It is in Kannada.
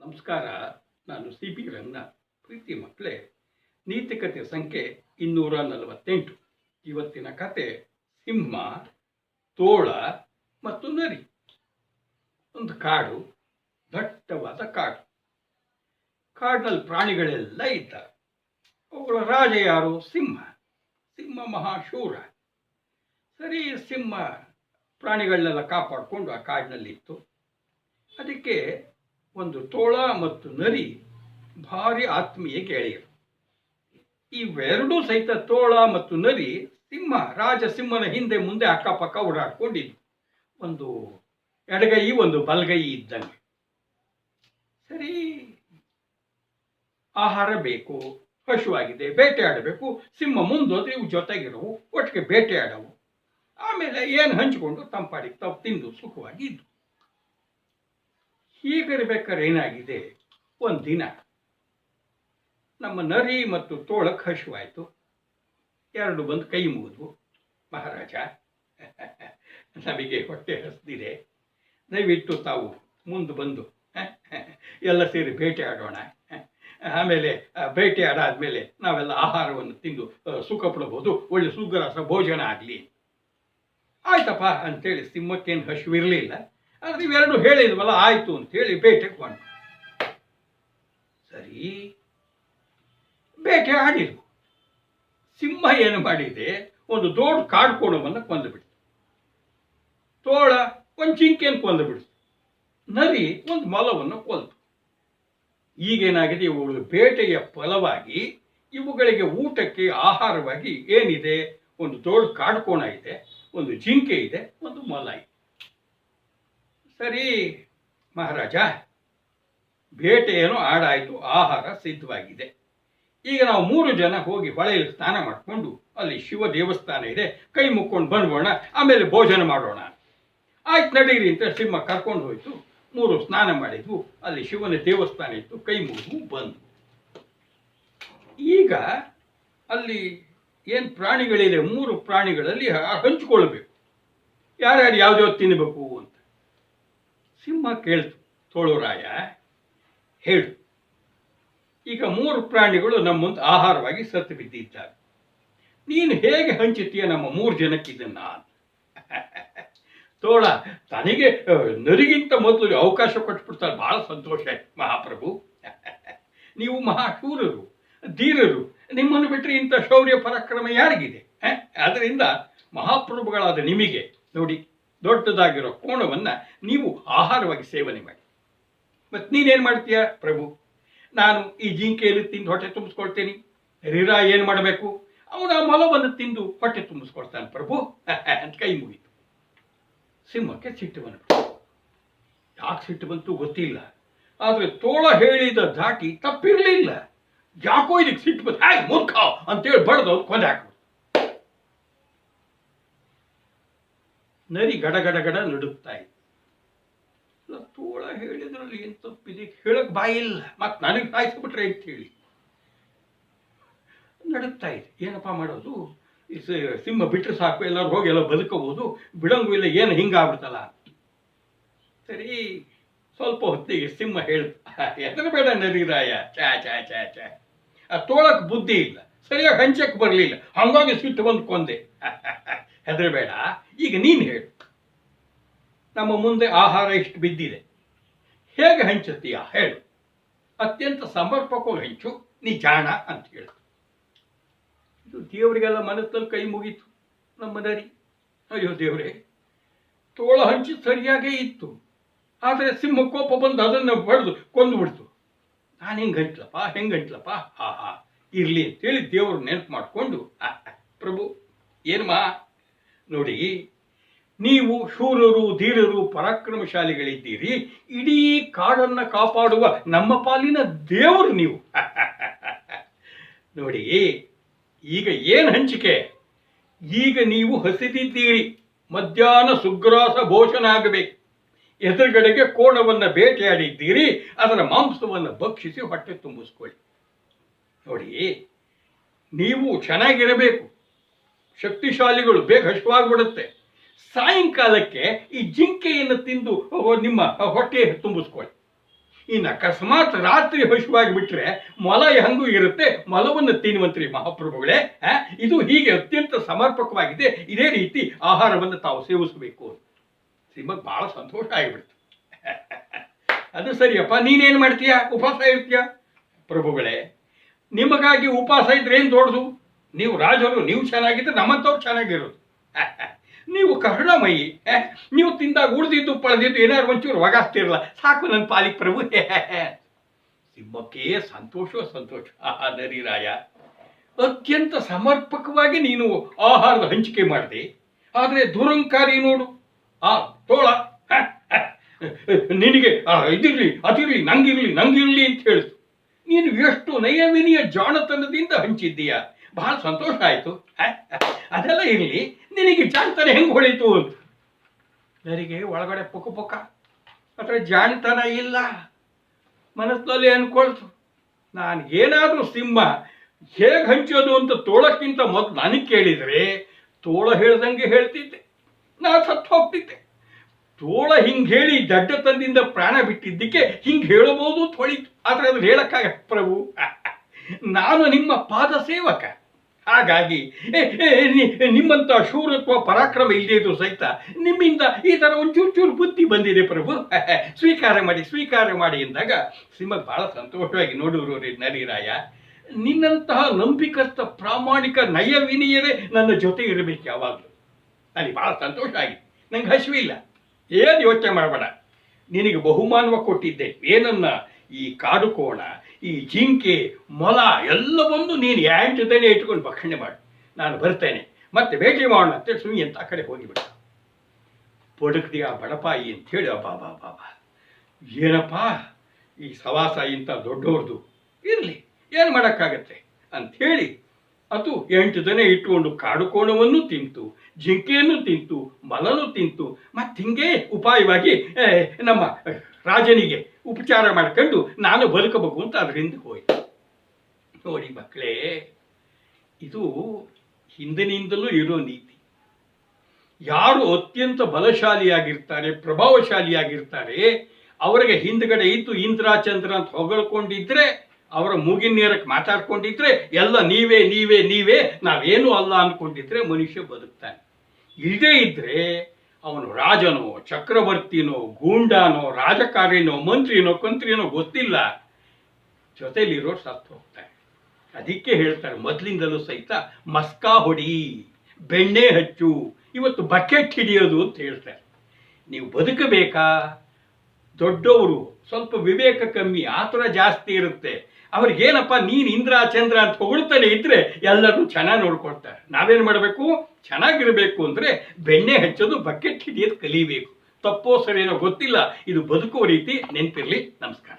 ನಮಸ್ಕಾರ. ನಾನು ಸಿ ಪಿ ರಂಗನಾಥ್. ಪ್ರೀತಿ ಮಕ್ಕಳೇ, ನೀತಿಕತೆ ಸಂಖ್ಯೆ 248. ಇವತ್ತಿನ ಕತೆ ಸಿಂಹ, ತೋಳ ಮತ್ತು ನರಿ. ಒಂದು ಕಾಡು, ದಟ್ಟವಾದ ಕಾಡು. ಕಾಡಿನಲ್ಲಿ ಪ್ರಾಣಿಗಳೆಲ್ಲ ಇದ್ದಾರೆ. ಅವುಗಳ ರಾಜ ಯಾರು? ಸಿಂಹ. ಸಿಂಹ ಮಹಾಶೂರ. ಸರಿ, ಸಿಂಹ ಪ್ರಾಣಿಗಳನ್ನೆಲ್ಲ ಕಾಪಾಡಿಕೊಂಡು ಆ ಕಾಡಿನಲ್ಲಿತ್ತು. ಅದಕ್ಕೆ ಒಂದು ತೋಳ ಮತ್ತು ನರಿ ಭಾರಿ ಆತ್ಮೀಯ ಗೆಳೆಯರು. ಇವೆರಡೂ ಸಹಿತ, ತೋಳ ಮತ್ತು ನರಿ, ರಾಜಸಿಂಹನ ಹಿಂದೆ ಮುಂದೆ ಅಕ್ಕಪಕ್ಕ ಓಡಾಡ್ಕೊಂಡಿದ್ವು. ಒಂದು ಎಡಗೈ ಒಂದು ಬಲಗೈ ಇದ್ದಂಗೆ. ಸರಿ, ಆಹಾರ ಬೇಕು, ಹಶುವಾಗಿದೆ, ಬೇಟೆ ಆಡಬೇಕು. ಸಿಂಹ ಮುಂದೋದ್ರೆ ಇವು ಜೊತೆಗಿರವು, ಒಟ್ಟಿಗೆ ಬೇಟೆ ಆಡವು. ಆಮೇಲೆ ಏನು ಹಂಚಿಕೊಂಡು ತಂಪಾಡಿಗೆ ತಾವು ತಿಂದು ಸುಖವಾಗಿ ಇದ್ದು. ಹೀಗಿರ್ಬೇಕಾದ್ರೆ ಏನಾಗಿದೆ, ಒಂದಿನ ನಮ್ಮ ನರಿ ಮತ್ತು ತೋಳಕ್ಕೆ ಹಶುವಾಯಿತು. ಎರಡು ಬಂದು ಕೈ ಮುಗಿದ್ವು. ಮಹಾರಾಜ, ನಮಗೆ ಹೊಟ್ಟೆ ಹಸ್ದಿದೆ, ದಯವಿಟ್ಟು ತಾವು ಮುಂದೆ ಬಂದು ಎಲ್ಲ ಸೇರಿ ಬೇಟೆ ಆಡೋಣ. ಆಮೇಲೆ ಬೇಟೆ ಆಡಾದ್ಮೇಲೆ ನಾವೆಲ್ಲ ಆಹಾರವನ್ನು ತಿಂದು ಸುಖ ಪಡಬಹುದು, ಒಳ್ಳೆ ಸುಗ್ರಾಸ ಭೋಜನ ಆಗಲಿ. ಆಯ್ತಪ್ಪ ಅಂತೇಳಿ ಸಿಂಹಕ್ಕೇನು ಹಶುವಿರಲಿಲ್ಲ. ಆದರೆ ಇವೆರಡು ಹೇಳಿದ್ವಲ್ಲ, ಆಯ್ತು ಅಂತೇಳಿ ಬೇಟೆಗೆ ಬಂದು. ಸರಿ, ಬೇಟೆ ಆಡಿದ್ವು. ಸಿಂಹ ಏನು ಮಾಡಿದೆ, ಒಂದು ದೊಡ್ಡ ಕಾಡ್ಕೋಣವನ್ನು ಕೊಂದುಬಿಡ್ತು. ತೋಳ ಒಂದು ಜಿಂಕೆಯನ್ನು ಕೊಂದುಬಿಡ್ತು. ನರಿ ಒಂದು ಮೊಲವನ್ನು ಕೊಲ್ತು. ಈಗೇನಾಗಿದೆ, ಇವುಗಳು ಬೇಟೆಯ ಫಲವಾಗಿ ಇವುಗಳಿಗೆ ಊಟಕ್ಕೆ ಆಹಾರವಾಗಿ ಏನಿದೆ, ಒಂದು ದೊಡ್ಡ ಕಾಡ್ಕೋಣ ಇದೆ, ಒಂದು ಜಿಂಕೆ ಇದೆ, ಒಂದು ಮೊಲ ಇದೆ. ಸರಿ ಮಹಾರಾಜ, ಬೇಟೆ ಏನೋ ಆಡಾಯಿತು, ಆಹಾರ ಸಿದ್ಧವಾಗಿದೆ. ಈಗ ನಾವು 3 ಜನ ಹೋಗಿ ಹೊಳೆಯಲ್ಲಿ ಸ್ನಾನ ಮಾಡಿಕೊಂಡು, ಅಲ್ಲಿ ಶಿವ ದೇವಸ್ಥಾನ ಇದೆ, ಕೈ ಮುಕ್ಕೊಂಡು ಬಂದ್ಬೋಣ, ಆಮೇಲೆ ಭೋಜನ ಮಾಡೋಣ. ಆಯ್ತು ನಡೀರಿ ಅಂತ ಸಿಂಹ ಕರ್ಕೊಂಡು ಹೋಯ್ತು. 3 ಸ್ನಾನ ಮಾಡಿದ್ವು. ಅಲ್ಲಿ ಶಿವನ ದೇವಸ್ಥಾನ ಇತ್ತು, ಕೈ ಮುಗಿದ್ವು, ಬಂದು. ಈಗ ಅಲ್ಲಿ ಏನು ಪ್ರಾಣಿಗಳಿದೆ, 3 ಪ್ರಾಣಿಗಳಲ್ಲಿ ಹಂಚಿಕೊಳ್ಬೇಕು, ಯಾರ್ಯಾರು ಯಾವ್ದಾವ್ದು ತಿನ್ನಬೇಕು ಅಂತ. ಸಿಂಹ ಕೇಳ್ತು, ತೋಳುರಾಯ ಹೇಳು, ಈಗ 3 ಪ್ರಾಣಿಗಳು ನಮ್ಮ ಮುಂದೆ ಆಹಾರವಾಗಿ ಸತ್ತು ಬಿದ್ದಿದ್ದಾರೆ, ನೀನು ಹೇಗೆ ಹಂಚುತ್ತೀಯ ನಮ್ಮ 3 ಜನಕ್ಕೆ ಇದನ್ನ? ತೋಳ ತನಗೆ ನರಿಗಿಂತ ಮೊದಲು ಅವಕಾಶ ಕೊಟ್ಬಿಡ್ತಾರೆ. ಬಹಳ ಸಂತೋಷ ಆಯ್ತು. ಮಹಾಪ್ರಭು, ನೀವು ಮಹಾಶೂರರು, ಧೀರರು, ನಿಮ್ಮನ್ನು ಬಿಟ್ಟರೆ ಇಂಥ ಶೌರ್ಯ ಪರಾಕ್ರಮ ಯಾರಿಗಿದೆ? ಅದರಿಂದ ಮಹಾಪ್ರಭುಗಳಾದ ನಿಮಗೆ ನೋಡಿ, ದೊಡ್ಡದಾಗಿರೋ ಕೋಣವನ್ನು ನೀವು ಆಹಾರವಾಗಿ ಸೇವನೆ ಮಾಡಿ. ಮತ್ತು ನೀನೇನು ಮಾಡ್ತೀಯ ಪ್ರಭು? ನಾನು ಈ ಜಿಂಕೆಯನ್ನು ತಿಂದು ಹೊಟ್ಟೆ ತುಂಬಿಸ್ಕೊಳ್ತೇನೆ. ರಿರಾ ಏನು ಮಾಡಬೇಕು? ಅವನ ಮೊಲವನ್ನು ತಿಂದು ಹೊಟ್ಟೆ ತುಂಬಿಸ್ಕೊಳ್ತಾನೆ ಪ್ರಭು ಅಂತ ಕೈ ಮುಗಿತು. ಸಿಂಹಕ್ಕೆ ಸಿಟ್ಟು ಬಂತು. ಯಾಕೆ ಸಿಟ್ಟು ಬಂತು ಗೊತ್ತಿಲ್ಲ, ಆದರೆ ತೋಳ ಹೇಳಿದ ದಾಟಿ ತಪ್ಪಿರಲಿಲ್ಲ. ಯಾಕೋ ಇದಕ್ಕೆ ಸಿಟ್ಟು ಬಂತು. ಹಾಯ್ ಮೂರ್ಖ ಅಂತೇಳಿ ಬಡ್ದು ಕೊಂದೆ ಹಾಕ್ಬಿಟ್ಟು. ನರಿ ಗಡಗಡಗಡ ನಡುತ್ತಾ ಇತ್ತು. ತೋಳ ಹೇಳಿದ್ರಲ್ಲಿ ಏನು ತಪ್ಪಿದೆ, ಹೇಳಕ್ ಬಾಯಿಲ್ಲ, ಮತ್ತೆ ನನಗೆ ಸಾಯಿಸ್ಬಿಟ್ರೆ ಅಂತ ಹೇಳಿ ನಡುತ್ತಾ ಇದೆ. ಏನಪ್ಪಾ ಮಾಡೋದು? ಸಿಂಹ ಬಿಟ್ಟರೆ ಸಾಕು, ಎಲ್ಲರೂ ಹೋಗಿ ಎಲ್ಲ ಬದುಕಬಹುದು, ಬಿಡಂಗೂ ಇಲ್ಲ, ಏನು ಹಿಂಗಾಗ್ಬಿಡ್ತಲ್ಲ. ಸರಿ, ಸ್ವಲ್ಪ ಹೊತ್ತಿಗೆ ಸಿಂಹ ಹೇಳ್ತು, ಹೆದರಬೇಡ ನರಿರಾಯ, ಚಾ ಚಾ ಚಾ ಚಾ. ಆ ತೋಳಕ್ಕೆ ಬುದ್ಧಿ ಇಲ್ಲ, ಸರಿಯಾಗಿ ಹಂಚಕ್ಕೆ ಬರಲಿಲ್ಲ, ಹಂಗಾಗಿ ಸಿಟ್ಟು ಬಂದು ಕೊಂದೆ. ಹೆದರಬೇಡ, ಈಗ ನೀನು ಹೇಳು, ನಮ್ಮ ಮುಂದೆ ಆಹಾರ ಇಷ್ಟು ಬಿದ್ದಿದೆ, ಹೇಗೆ ಹಂಚುತ್ತೀಯ ಹೇಳು, ಅತ್ಯಂತ ಸಮರ್ಪಕವಾಗಿ ಹಂಚು, ನೀ ಜಾಣ ಅಂತ ಹೇಳು. ಇದು ದೇವರಿಗೆಲ್ಲ ಮನಸ್ಸಲ್ಲಿ ಕೈ ಮುಗೀತು. ನಮ್ಮ ನರಿ, ಅಯ್ಯೋ ದೇವರೇ, ತೋಳ ಹಂಚಿ ಸರಿಯಾಗೇ ಇತ್ತು, ಆದರೆ ಸಿಂಹ ಕೋಪ ಬಂದು ಅದನ್ನು ಬಡ್ದು ಕೊಂದು ಬಿಡ್ತು. ನಾನು ಹೆಂಗೆ ಹಂಚ್ಲಪ್ಪ, ಹಾ ಇರಲಿ ಅಂತೇಳಿ ದೇವರು ನೆನಪು ಮಾಡಿಕೊಂಡು, ಪ್ರಭು ಏನು ನೋಡಿ, ನೀವು ಶೂರರು, ಧೀರರು, ಪರಾಕ್ರಮಶಾಲಿಗಳಿದ್ದೀರಿ, ಇಡೀ ಕಾಡನ್ನು ಕಾಪಾಡುವ ನಮ್ಮ ಪಾಲಿನ ದೇವರು ನೀವು. ನೋಡಿ, ಈಗ ಏನು ಹಂಚಿಕೆ? ಈಗ ನೀವು ಹಸಿದಿದ್ದೀರಿ, ಮಧ್ಯಾಹ್ನ ಸುಗ್ರಾಸ ಭೋಜನ ಆಗಬೇಕು. ಎದುರುಗಡೆಗೆ ಕೋಣವನ್ನು ಬೇಟೆಯಾಡಿದ್ದೀರಿ, ಅದರ ಮಾಂಸವನ್ನು ಭಕ್ಷಿಸಿ ಹೊಟ್ಟೆ ತುಂಬಿಸ್ಕೊಳ್ಳಿ. ನೋಡಿ, ನೀವು ಚೆನ್ನಾಗಿರಬೇಕು, ಶಕ್ತಿಶಾಲಿಗಳು, ಬೇಗ ಹಸಿವಾಗ್ಬಿಡುತ್ತೆ. ಸಾಯಂಕಾಲಕ್ಕೆ ಈ ಜಿಂಕೆಯನ್ನು ತಿಂದು ನಿಮ್ಮ ಹೊಟ್ಟೆ ತುಂಬಿಸ್ಕೊಳ್ಳಿ. ಇನ್ನು ಅಕಸ್ಮಾತ್ ರಾತ್ರಿ ಹಸುವಾಗಿ ಬಿಟ್ರೆ ಮೊಲ ಹೆಂಗೂ ಇರುತ್ತೆ, ಮೊಲವನ್ನು ತಿನ್ನುವಂತ್ರಿ ಮಹಾಪ್ರಭುಗಳೇ. ಇದು ಹೀಗೆ ಅತ್ಯಂತ ಸಮರ್ಪಕವಾಗಿದೆ, ಇದೇ ರೀತಿ ಆಹಾರವನ್ನು ತಾವು ಸೇವಿಸಬೇಕು. ಸಿಂಹಕ್ಕೆ ಬಹಳ ಸಂತೋಷ ಆಗಿಬಿಡ್ತು. ಅದು ಸರಿಯಪ್ಪ, ನೀನೇನು ಮಾಡ್ತೀಯ, ಉಪವಾಸ ಇರ್ತೀಯ? ಪ್ರಭುಗಳೇ, ನಿಮಗಾಗಿ ಉಪವಾಸ ಇದ್ರೆ ಏನು ದೊಡ್ಡದು? ನೀವು ರಾಜರು, ನೀವು ಚೆನ್ನಾಗಿದ್ರೆ ನಮ್ಮಂಥವ್ರು ಚೆನ್ನಾಗಿರೋದು. ನೀವು ಕರುಣಮಯಿ, ನೀವು ತಿಂದಾಗ ಉಳಿದಿದ್ದು ಪಳೆದಿದ್ದು ಏನಾದ್ರು ಒಂಚೂರು ಒಗಾಸ್ತಿರಲ್ಲ, ಸಾಕು ನನ್ನ ಪಾಲಿಗೆ ಪ್ರಭು. ಸಿಂಹಕ್ಕೆ ಸಂತೋಷ ಸಂತೋಷ. ನರಿರಾಯ, ಅತ್ಯಂತ ಸಮರ್ಪಕವಾಗಿ ನೀನು ಆಹಾರದ ಹಂಚಿಕೆ ಮಾಡಿದೆ. ಆದರೆ ದುರಂಕಾರಿ ನೋಡು, ಆ ತೋಳ ನಿನಗೆ ಇದಿರಲಿ ಅದಿರಲಿ ನಂಗಿರ್ಲಿ ಅಂತ ಹೇಳಿತು. ನೀನು ಎಷ್ಟು ನಯವಿನಿಯ ಜಾಣತನದಿಂದ ಹಂಚಿದ್ದೀಯ, ಬಹಳ ಸಂತೋಷ ಆಯಿತು. ಅದೆಲ್ಲ ಇರಲಿ, ನಿನಗೆ ಜಾಣತನ ಹೆಂಗೆ ಹೊಳಿತು ಅಂತ ನನಗೆ ಒಳಗಡೆ ಪುಕ್ಕ ಅಥವಾ ಜಾಣತನ ಇಲ್ಲ ಮನಸ್ಸಿನಲ್ಲಿ ಅನ್ಕೊಳ್ತು. ನಾನು ಏನಾದರೂ ಸಿಂಹ ಹೇಗೆ ಹಂಚೋದು ಅಂತ ತೋಳಕ್ಕಿಂತ ಮೊದಲು ನನಗೆ ಕೇಳಿದರೆ ತೋಳ ಹೇಳ್ದಂಗೆ ಹೇಳ್ತಿದ್ದೆ, ನಾನು ಸತ್ತು ಹೋಗ್ತಿದ್ದೆ. ತೋಳ ಹಿಂಗೆ ಹೇಳಿ ದಡ್ಡತನದಿಂದ ಪ್ರಾಣ ಬಿಟ್ಟಿದ್ದಕ್ಕೆ ಹಿಂಗೆ ಹೇಳಬಹುದು ಅಂತ ಹೊಳಿತು. ಆದರೆ ಅದನ್ನು ಹೇಳಕ್ಕಾಗ ಪ್ರಭು, ನಾನು ನಿಮ್ಮ ಪಾದ ಸೇವಕ. ಹಾಗಾಗಿ ನಿಮ್ಮಂಥ ಶೂರತ್ವ ಪರಾಕ್ರಮ ಇಲ್ಲದೇ ಇದ್ರು ಸಹಿತ ನಿಮ್ಮಿಂದ ಈ ಥರ ಒಂಚೂರು ಬುದ್ಧಿ ಬಂದಿದೆ ಪ್ರಭು, ಸ್ವೀಕಾರ ಮಾಡಿ ಎಂದಾಗ ಸಿಂಹಕ್ಕೆ ಬಹಳ ಸಂತೋಷವಾಗಿ, ನೋಡುವರು ನರಿರಾಯ, ನಿನ್ನಂತಹ ನಂಬಿಕಸ್ಥ ಪ್ರಾಮಾಣಿಕ ನಯವಿನಿಯರೇ ನನ್ನ ಜೊತೆ ಇರಬೇಕು ಯಾವಾಗಲೂ. ನನಗೆ ಬಹಳ ಸಂತೋಷ ಆಗಿದೆ. ನಂಗೆ ಹಸಿವಿಲ್ಲ, ಏನು ಯೋಚನೆ ಮಾಡಬೇಡ. ನಿನಗೆ ಬಹುಮಾನವ ಕೊಟ್ಟಿದ್ದೆ. ಏನನ್ನ? ಈ ಕಾಡು ಕೋಣ, ಈ ಜಿಂಕೆ, ಮೊಲ ಎಲ್ಲವನ್ನು ನೀನು ಯಾಂಟದನೇ ಇಟ್ಕೊಂಡು ಭಕ್ಷಣೆ ಮಾಡು. ನಾನು ಬರ್ತೇನೆ, ಮತ್ತೆ ಭೇಟಿ ಮಾಡೋಣ ಅಂತ ಸುಮ್ಮನೆ ಅಂತ ಆ ಕಡೆ ಹೋಗಿಬಿಟ್ಟ. ಬಡಕ್ದಿಯ ಬಡಪಾಯಿ ಅಂಥೇಳಿ ಬಾಬಾ ಏನಪ್ಪ ಈ ಸವಾಸ ಇಂಥ ದೊಡ್ಡವ್ರದು, ಇರಲಿ ಏನು ಮಾಡೋಕ್ಕಾಗತ್ತೆ ಅಂಥೇಳಿ ಅದು 8 ದಿನ ಇಟ್ಟುಕೊಂಡು ಕಾಡು ಕೋಣವನ್ನು ತಿಂತು, ಜಿಂಕೆಯನ್ನು ತಿಂತು, ಮಲನು ತಿಂತು. ಮತ್ತೆ ಹಿಂಗೆ ಉಪಾಯವಾಗಿ ನಮ್ಮ ರಾಜನಿಗೆ ಉಪಚಾರ ಮಾಡ್ಕೊಂಡು ನಾನು ಬದುಕಬೇಕು ಅಂತ ಅದರಿಂದ ಹೋಯ್ತು. ನೋಡಿ ಮಕ್ಕಳೇ, ಇದು ಹಿಂದಿನಿಂದಲೂ ಇರೋ ನೀತಿ. ಯಾರು ಅತ್ಯಂತ ಬಲಶಾಲಿಯಾಗಿರ್ತಾರೆ, ಪ್ರಭಾವಶಾಲಿಯಾಗಿರ್ತಾರೆ, ಅವರಿಗೆ ಹಿಂದ್ಗಡೆ ಇದ್ದು ಇಂದ್ರ ಚಂದ್ರ ಅಂತ ಹೊಗಳ್ಕೊಂಡಿದ್ರೆ, ಅವರ ಮೂಗಿನ ನೇರಕ್ಕೆ ಮಾತಾಡ್ಕೊಂಡಿದ್ರೆ, ಎಲ್ಲ ನೀವೇ ನಾವೇನೂ ಅಲ್ಲ ಅಂದ್ಕೊಂಡಿದ್ರೆ ಮನುಷ್ಯ ಬದುಕ್ತಾನೆ. ಇಲ್ಲದೇ ಇದ್ರೆ ಅವನು ರಾಜನೋ, ಚಕ್ರವರ್ತಿನೋ, ಗೂಂಡಾನೋ, ರಾಜಕಾರಿನೋ, ಮಂತ್ರಿನೋ, ಕಂತ್ರಿನೋ ಗೊತ್ತಿಲ್ಲ, ಜೊತೆಲಿರೋ ಸತ್ತು ಹೋಗ್ತಾನೆ. ಅದಕ್ಕೆ ಹೇಳ್ತಾರೆ ಮೊದಲಿಂದಲೂ ಸಹಿತ ಮಸ್ಕಾ ಹೊಡಿ, ಬೆಣ್ಣೆ ಹಚ್ಚು, ಇವತ್ತು ಬಕೆಟ್ ಹಿಡಿಯೋದು ಅಂತ ಹೇಳ್ತಾರೆ. ನೀವು ಬದುಕಬೇಕಾ? ದೊಡ್ಡವರು ಸ್ವಲ್ಪ ವಿವೇಕ ಕಮ್ಮಿ, ಆತುರ ಜಾಸ್ತಿ ಇರುತ್ತೆ. ಅವ್ರಿಗೇನಪ್ಪ, ನೀನು ಇಂದ್ರ ಚಂದ್ರ ಅಂತ ಹೊಗಳ್ತಾನೆ ಇದ್ರೆ ಎಲ್ಲರೂ ಚೆನ್ನಾಗಿ ನೋಡ್ಕೊಳ್ತಾರೆ. ನಾವೇನು ಮಾಡಬೇಕು? ಚೆನ್ನಾಗಿರಬೇಕು ಅಂದರೆ ಬೆಣ್ಣೆ ಹಚ್ಚೋದು, ಬಕೆಟ್ ಹಿಡಿಯೋದು ಕಲಿಬೇಕು. ತಪ್ಪೋ ಸರಿನೋ ಗೊತ್ತಿಲ್ಲ, ಇದು ಬದುಕುವ ರೀತಿ. ನೆನಪಿರಲಿ. ನಮಸ್ಕಾರ.